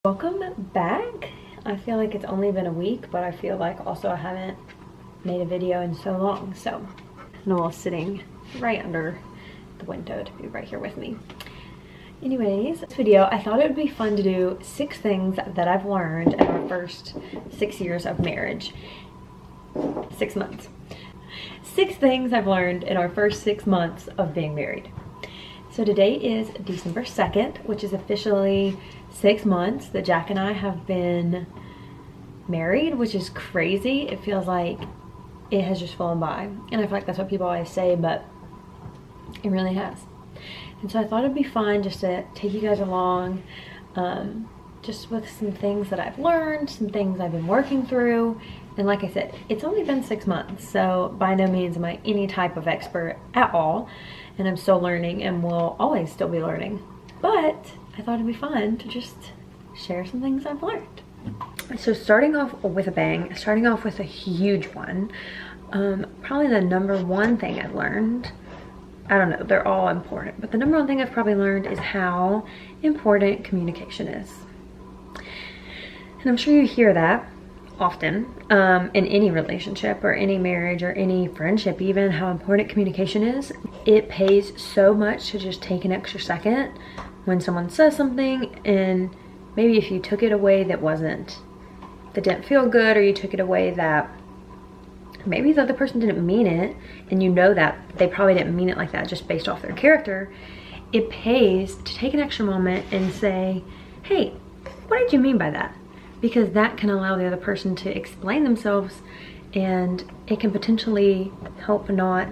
Welcome back. I feel like it's only been a week, but I feel like also I haven't made a video in so long. So Noel's sitting right under the window to be right here with me. Anyways, this video, I thought it would be fun to do 6 things that I've learned in our first 6 years of marriage. 6 months. 6 things I've learned in our first 6 months of being married. So today is December 2nd, which is officially 6 months that Jack and I have been married, which is crazy. It feels like it has just flown by. And I feel like that's what people always say, but it really has. And so I thought it'd be fun just to take you guys along, just with some things that I've learned, some things I've been working through. And like I said, it's only been 6 months, so by no means am I any type of expert at all. And I'm still learning and will always still be learning. But I thought it'd be fun to just share some things I've learned. So starting off with a bang, starting off with a huge one, probably the number one thing I've learned, I don't know, they're all important, but the number one thing I've probably learned is how important communication is. And I'm sure you hear that often in any relationship or any marriage or any friendship even, how important communication is. It pays so much to just take an extra second when someone says something, and maybe if you took it away that didn't feel good, or you took it away that maybe the other person didn't mean it, and you know that they probably didn't mean it like that just based off their character, it pays to take an extra moment and say, hey, what did you mean by that? Because that can allow the other person to explain themselves, and it can potentially help not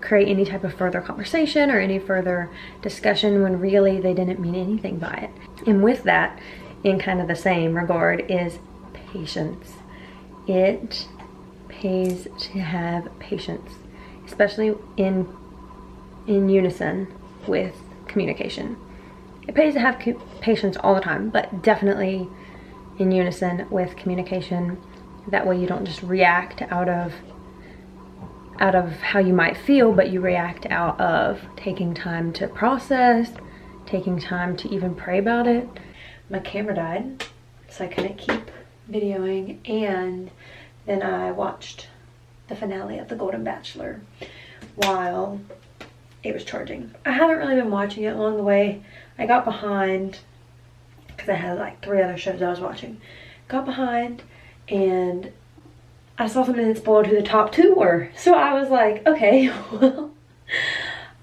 create any type of further conversation or any further discussion when really they didn't mean anything by it. And with that, in kind of the same regard, is patience. It pays to have patience, especially in unison with communication. It pays to have patience all the time, but definitely in unison with communication. That way you don't just react out of how you might feel, but you react out of taking time to process, taking time to even pray about it. My camera died, so I couldn't keep videoing, and then I watched the finale of The Golden Bachelor while it was charging. I haven't really been watching it along the way. I got behind because I had like 3 other shows I was watching. Got behind and I saw something that spoiled who the top 2 were. So I was like, okay, well,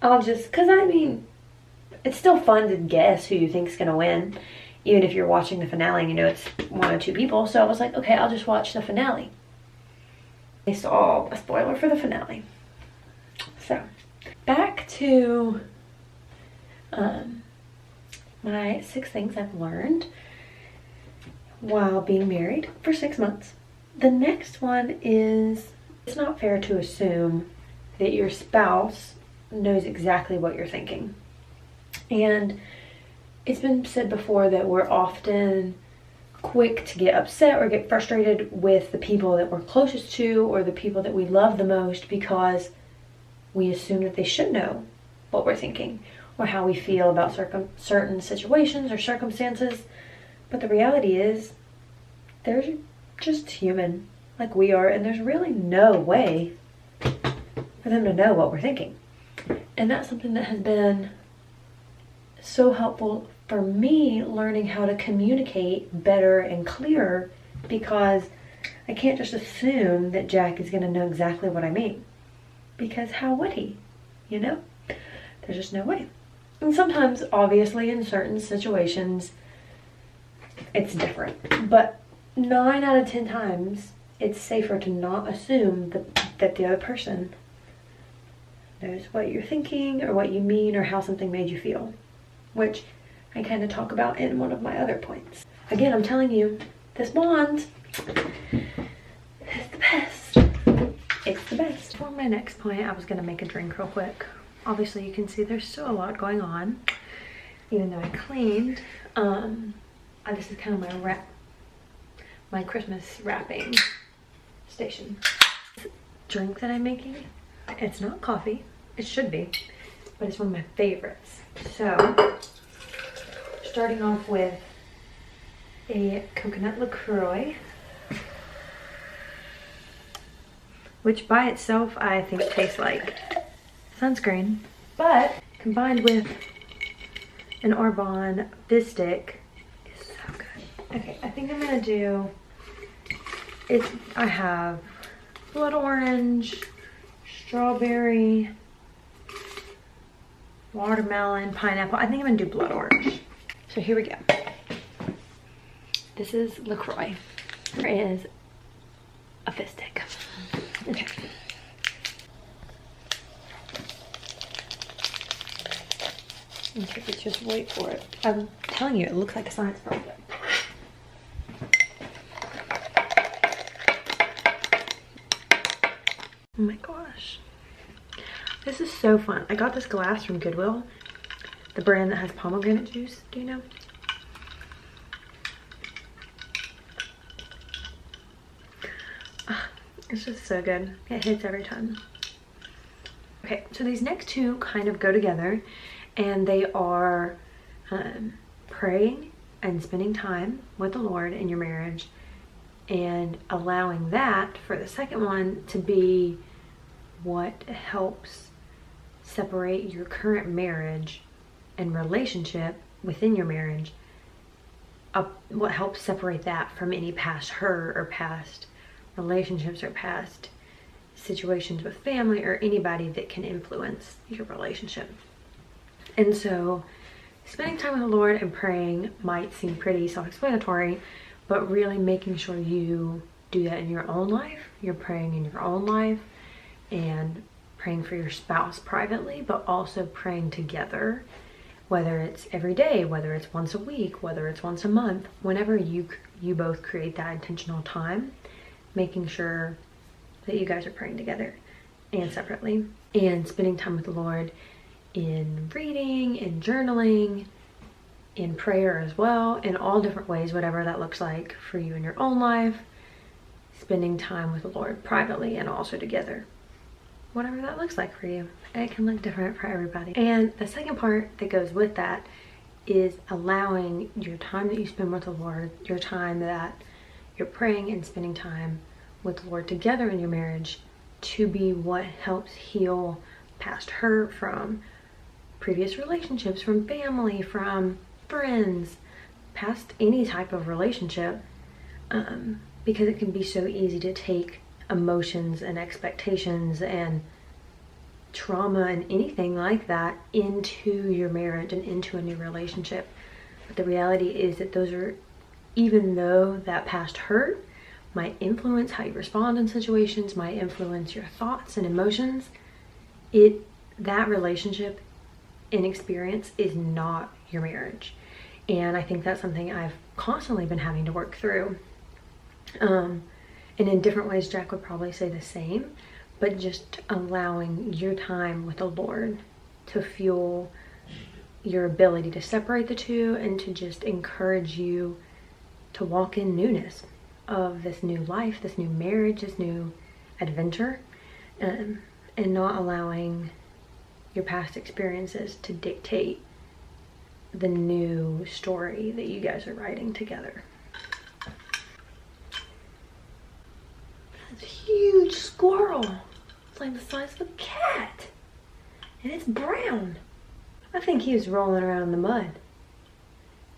I'll just, because I mean, it's still fun to guess who you think's gonna win, even if you're watching the finale and you know it's 1 or 2 people. So I was like, okay, I'll just watch the finale. They saw a spoiler for the finale. So, back to my 6 things I've learned while being married for 6 months. The next one is, it's not fair to assume that your spouse knows exactly what you're thinking. And it's been said before that we're often quick to get upset or get frustrated with the people that we're closest to or the people that we love the most, because we assume that they should know what we're thinking or how we feel about certain situations or circumstances. But the reality is, they're just human like we are, and there's really no way for them to know what we're thinking. And that's something that has been so helpful for me, learning how to communicate better and clearer, because I can't just assume that Jack is going to know exactly what I mean, because how would he? You know, there's just no way. And sometimes, obviously, in certain situations it's different, but 9 out of 10 times it's safer to not assume that the other person knows what you're thinking or what you mean or how something made you feel, which I kind of talk about in one of my other points. Again, I'm telling you, this bond is the best. It's the best. For my next point, I was going to make a drink real quick. Obviously, you can see there's still a lot going on, even though I cleaned. This is kind of my Christmas wrapping station. This drink that I'm making, it's not coffee. It should be, but it's one of my favorites. So, starting off with a coconut LaCroix, which by itself I think tastes like sunscreen, but combined with an Arbonne Fizz Stick is so good. Okay, I think I'm gonna do it. I have blood orange, strawberry, watermelon, pineapple. I think I'm gonna do blood orange. So here we go. This is LaCroix. There is a Fizz Stick. Okay. Okay, let's just wait for it. I'm telling you, it looks like a science project. Oh my gosh. This is so fun. I got this glass from Goodwill, the brand that has pomegranate juice. Do you know? It's just so good. It hits every time. Okay, so these next two kind of go together, and they are praying and spending time with the Lord in your marriage, and allowing that for the second one to be what helps separate your current marriage and relationship within your marriage, what helps separate that from any past hurt or past relationships or past situations with family or anybody that can influence your relationship. And so spending time with the Lord and praying might seem pretty self-explanatory, but really making sure you do that in your own life. You're praying in your own life and praying for your spouse privately, but also praying together, whether it's every day, whether it's once a week, whether it's once a month, whenever you both create that intentional time, making sure that you guys are praying together and separately, and spending time with the Lord in reading, in journaling, in prayer as well, in all different ways, whatever that looks like for you in your own life, spending time with the Lord privately and also together, whatever that looks like for you. It can look different for everybody. And the second part that goes with that is allowing your time that you spend with the Lord, your time that you're praying and spending time with the Lord together in your marriage, to be what helps heal past hurt from previous relationships, from family, from friends, past any type of relationship, because it can be so easy to take emotions and expectations and trauma and anything like that into your marriage and into a new relationship. But the reality is that those are, even though that past hurt might influence how you respond in situations, might influence your thoughts and emotions, that relationship and experience is not your marriage. And I think that's something I've constantly been having to work through. And in different ways, Jack would probably say the same, but just allowing your time with the Lord to fuel your ability to separate the two and to just encourage you to walk in newness of this new life, this new marriage, this new adventure, and not allowing your past experiences to dictate the new story that you guys are writing together. That's a huge squirrel. It's like the size of a cat. And it's brown. I think he was rolling around in the mud.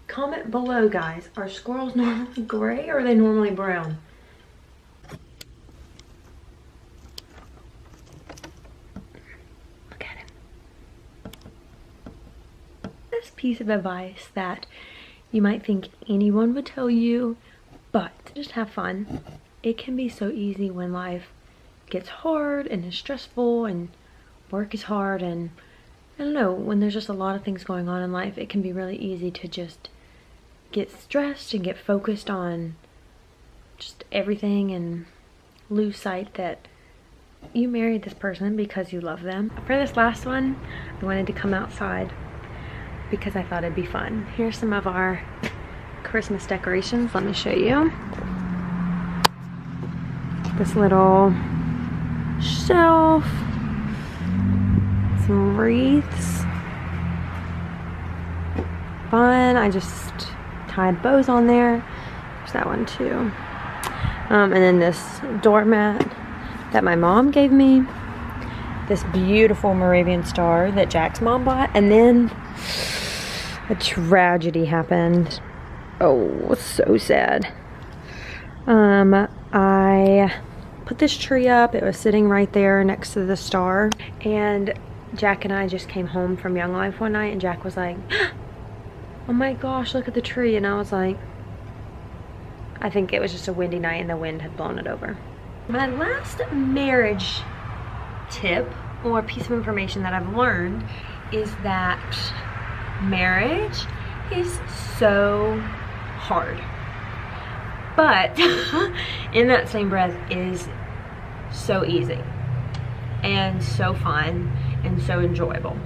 Comment below, guys. Are squirrels normally gray or are they normally brown? Look at him. This piece of advice that you might think anyone would tell you, but just have fun. It can be so easy when life gets hard and is stressful and work is hard, and I don't know, when there's just a lot of things going on in life, it can be really easy to just get stressed and get focused on just everything and lose sight that you married this person because you love them. For this last one, I wanted to come outside because I thought it'd be fun. Here's some of our Christmas decorations. Let me show you. This little shelf, some wreaths. Fun. I just tied bows on there. There's that one too. And then this doormat that my mom gave me. This beautiful Moravian star that Jack's mom bought. And then a tragedy happened. Oh, so sad. I put this tree up. It was sitting right there next to the star. And Jack and I just came home from Young Life one night, and Jack was like, oh my gosh, look at the tree. And I was like, I think it was just a windy night and the wind had blown it over. My last marriage tip or piece of information that I've learned is that marriage is so hard. But in that same breath is so easy and so fun and so enjoyable.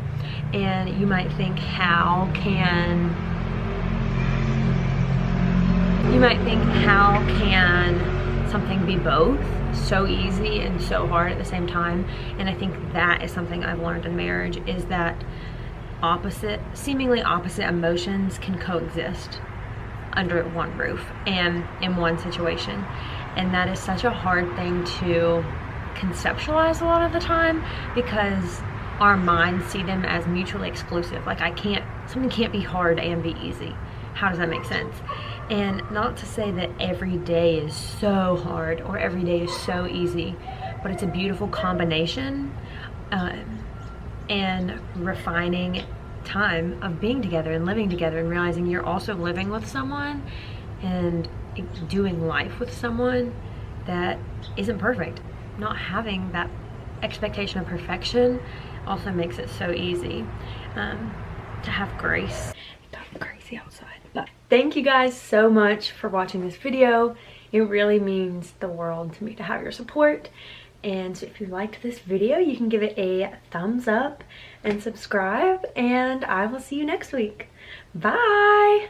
And you might think, how can something be both so easy and so hard at the same time? And I think that is something I've learned in marriage, is that seemingly opposite emotions can coexist under one roof and in one situation. And that is such a hard thing to conceptualize a lot of the time, because our minds see them as mutually exclusive. Like, something can't be hard and be easy. How does that make sense? And not to say that every day is so hard or every day is so easy, but it's a beautiful combination and refining time of being together and living together, and realizing you're also living with someone and doing life with someone that isn't perfect. Not having that expectation of perfection also makes it so easy to have grace. It's crazy outside. But thank you guys so much for watching this video. It really means the world to me to have your support. And so if you liked this video, you can give it a thumbs up and subscribe, and I will see you next week. Bye.